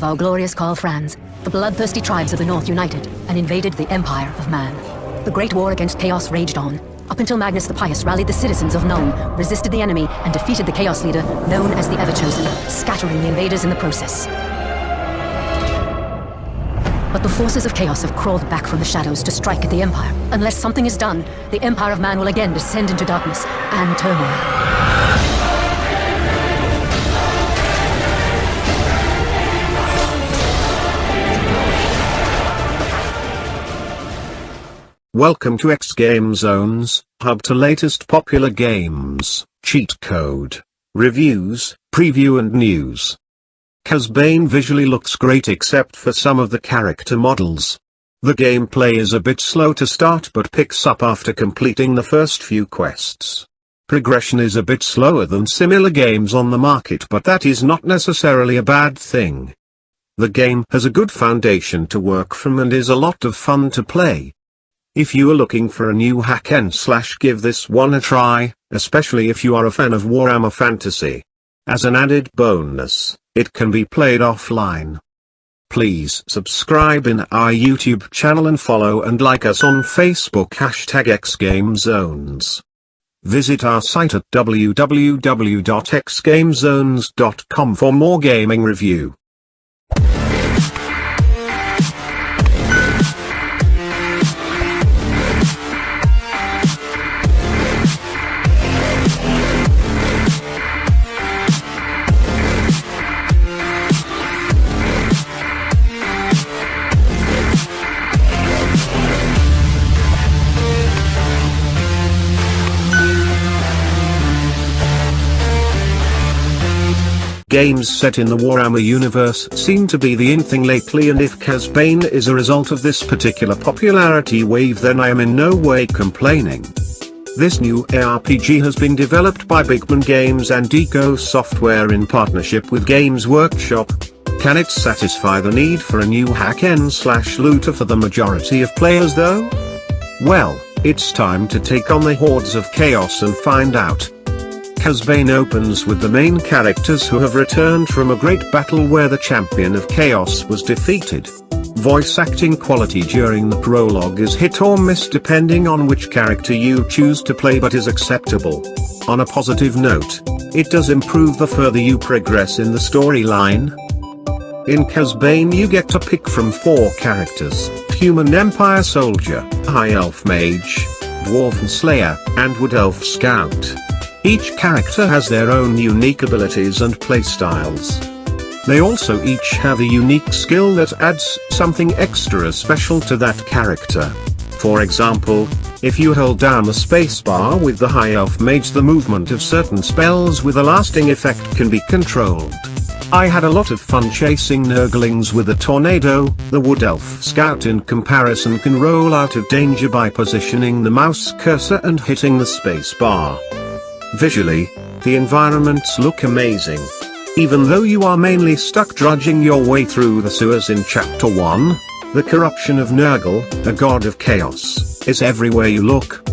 of our glorious Karl Franz, the bloodthirsty tribes of the North united and invaded the Empire of Man. The Great War against Chaos raged on, up until Magnus the Pious rallied the citizens of Nuln, resisted the enemy, and defeated the Chaos leader, known as the Everchosen, scattering the invaders in the process. But the forces of Chaos have crawled back from the shadows to strike at the Empire. Unless something is done, the Empire of Man will again descend into darkness and turmoil. Welcome to xGameZones, hub to latest popular games, cheat code, reviews, preview and news. Chaosbane visually looks great except for some of the character models. The gameplay is a bit slow to start but picks up after completing the first few quests. Progression is a bit slower than similar games on the market, but that is not necessarily a bad thing. The game has a good foundation to work from and is a lot of fun to play. If you are looking for a new hack and slash, give this one a try, especially if you are a fan of Warhammer Fantasy. As an added bonus, it can be played offline. Please subscribe in our YouTube channel and follow and like us on Facebook #xGameZones. Visit our site at www.xgamezones.com for more gaming review. Games set in the Warhammer universe seem to be the in thing lately, and if Chaosbane is a result of this particular popularity wave, then I am in no way complaining. This new ARPG has been developed by Bigman Games and Eco Software in partnership with Games Workshop. Can it satisfy the need for a new hack-and-slash-looter for the majority of players though? Well, it's time to take on the hordes of chaos and find out. Chaosbane opens with the main characters who have returned from a great battle where the champion of chaos was defeated. Voice acting quality during the prologue is hit or miss depending on which character you choose to play, but is acceptable. On a positive note, it does improve the further you progress in the storyline. In Chaosbane you get to pick from 4 characters: Human Empire Soldier, High Elf Mage, Dwarven Slayer, and Wood Elf Scout. Each character has their own unique abilities and playstyles. They also each have a unique skill that adds something extra special to that character. For example, if you hold down the spacebar with the High Elf Mage, the movement of certain spells with a lasting effect can be controlled. I had a lot of fun chasing Nurglings with a tornado. The Wood Elf Scout in comparison can roll out of danger by positioning the mouse cursor and hitting the spacebar. Visually, the environments look amazing. Even though you are mainly stuck drudging your way through the sewers in Chapter 1, the corruption of Nurgle, a god of chaos, is everywhere you look.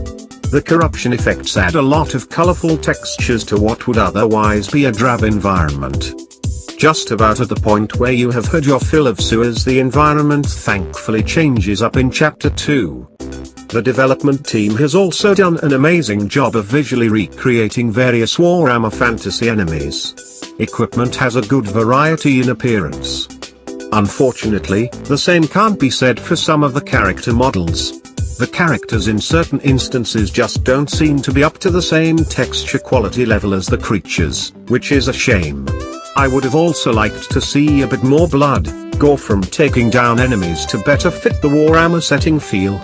The corruption effects add a lot of colorful textures to what would otherwise be a drab environment. Just about at the point where you have had your fill of sewers, the environment thankfully changes up in Chapter 2. The development team has also done an amazing job of visually recreating various Warhammer Fantasy enemies. Equipment has a good variety in appearance. Unfortunately, the same can't be said for some of the character models. The characters in certain instances just don't seem to be up to the same texture quality level as the creatures, which is a shame. I would have also liked to see a bit more blood, gore from taking down enemies to better fit the Warhammer setting feel.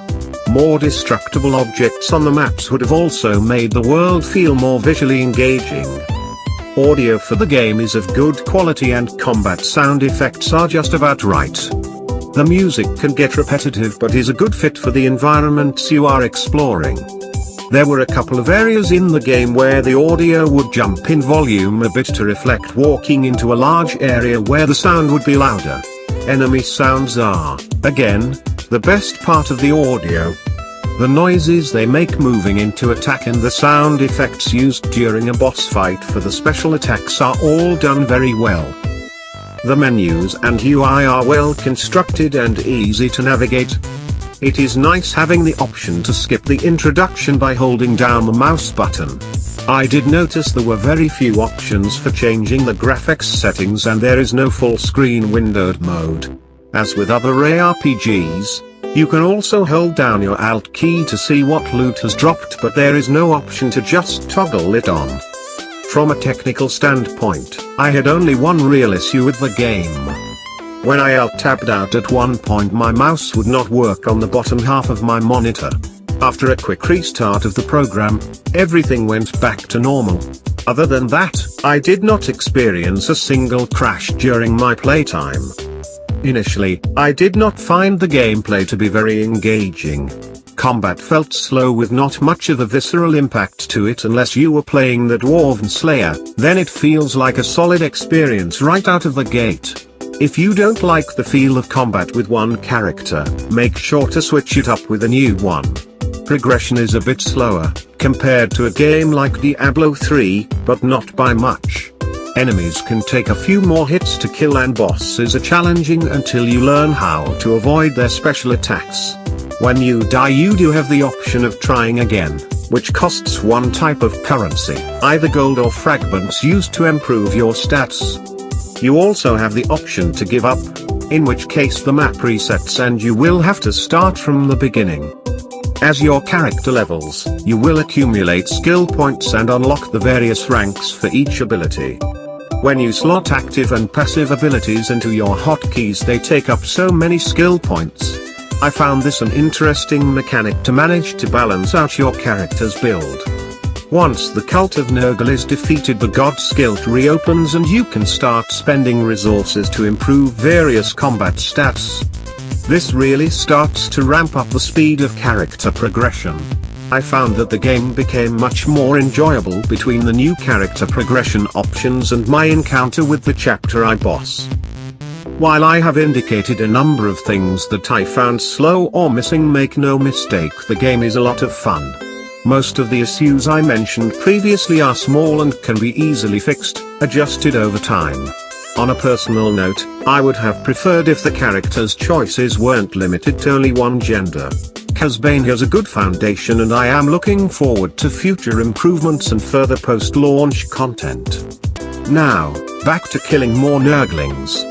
More destructible objects on the maps would have also made the world feel more visually engaging. Audio for the game is of good quality and combat sound effects are just about right. The music can get repetitive but is a good fit for the environments you are exploring. There were a couple of areas in the game where the audio would jump in volume a bit to reflect walking into a large area where the sound would be louder. Enemy sounds are, again, the best part of the audio. The noises they make moving into attack and the sound effects used during a boss fight for the special attacks are all done very well. The menus and UI are well constructed and easy to navigate. It is nice having the option to skip the introduction by holding down the mouse button. I did notice there were very few options for changing the graphics settings, and there is no full screen windowed mode. As with other ARPGs, you can also hold down your Alt key to see what loot has dropped, but there is no option to just toggle it on. From a technical standpoint, I had only one real issue with the game. When I Alt-tabbed out at one point, my mouse would not work on the bottom half of my monitor. After a quick restart of the program, everything went back to normal. Other than that, I did not experience a single crash during my playtime. Initially, I did not find the gameplay to be very engaging. Combat felt slow with not much of a visceral impact to it unless you were playing the Dwarven Slayer, then it feels like a solid experience right out of the gate. If you don't like the feel of combat with one character, make sure to switch it up with a new one. Progression is a bit slower, compared to a game like Diablo 3, but not by much. Enemies can take a few more hits to kill, and bosses are challenging until you learn how to avoid their special attacks. When you die, you do have the option of trying again, which costs one type of currency, either gold or fragments used to improve your stats. You also have the option to give up, in which case the map resets and you will have to start from the beginning. As your character levels, you will accumulate skill points and unlock the various ranks for each ability. When you slot active and passive abilities into your hotkeys, they take up so many skill points. I found this an interesting mechanic to manage to balance out your character's build. Once the Cult of Nurgle is defeated, the God's Guild reopens and you can start spending resources to improve various combat stats. This really starts to ramp up the speed of character progression. I found that the game became much more enjoyable between the new character progression options and my encounter with the Chapter I boss. While I have indicated a number of things that I found slow or missing, make no mistake, the game is a lot of fun. Most of the issues I mentioned previously are small and can be easily fixed, adjusted over time. On a personal note, I would have preferred if the characters' choices weren't limited to only one gender. Chaosbane has a good foundation, and I am looking forward to future improvements and further post-launch content. Now, back to killing more Nurglings.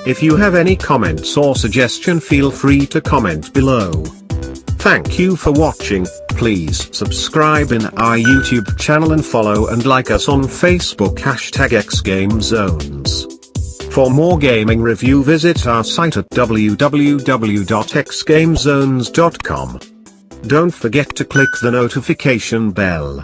If you have any comments or suggestion, feel free to comment below. Thank you for watching. Please subscribe in our YouTube channel and follow and like us on Facebook #xGameZones. For more gaming review, visit our site at www.xgamezones.com. Don't forget to click the notification bell.